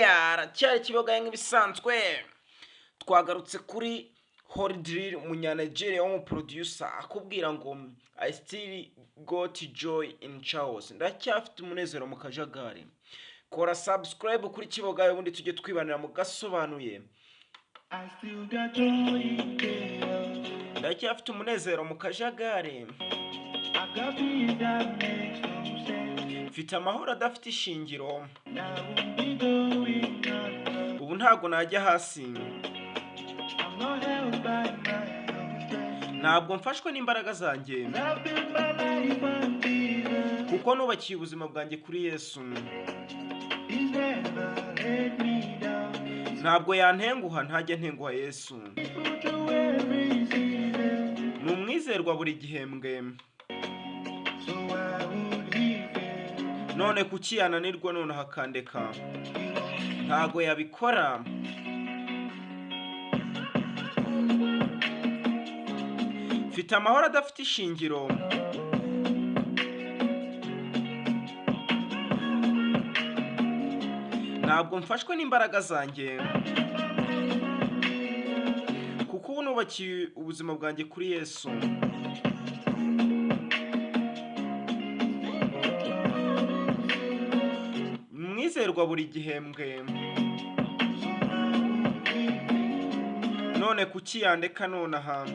aracyari kibogaye nk'ibisanzwe. Twagarutse kuri Holy umunyanigeria w'umuproducer akubwira ngo I still got joy in chaos, ndacyafite umunezero mu kajagari. Kora subscribe kuri kibogaye ubundi tujye twibanira mu gasobanuye. Ndacyafite umunezero mu kajagari, mfite amahoro adafite ishingiro, ubu ntabwo najya hasi, ntabwo mfashwe n'imbaraga zanjye, kuko nubakiye ubuzima bwanjye kuri Yesu. Ntabwo yantenguha, ntajya ntenguha Yesu. Ni umwizerwa buri gihembwe. None kuki yananirwa none hakandeka? Ntago yabikora. Mfite amahoro adafite ishingiro, ntabwo mfashwe n'imbaraga zanjye, kuko ubu nubakiye ubuzima bwanjye kuri Yesu. Mwizerwa buri gihembwe. None kuki yandeka nonaha?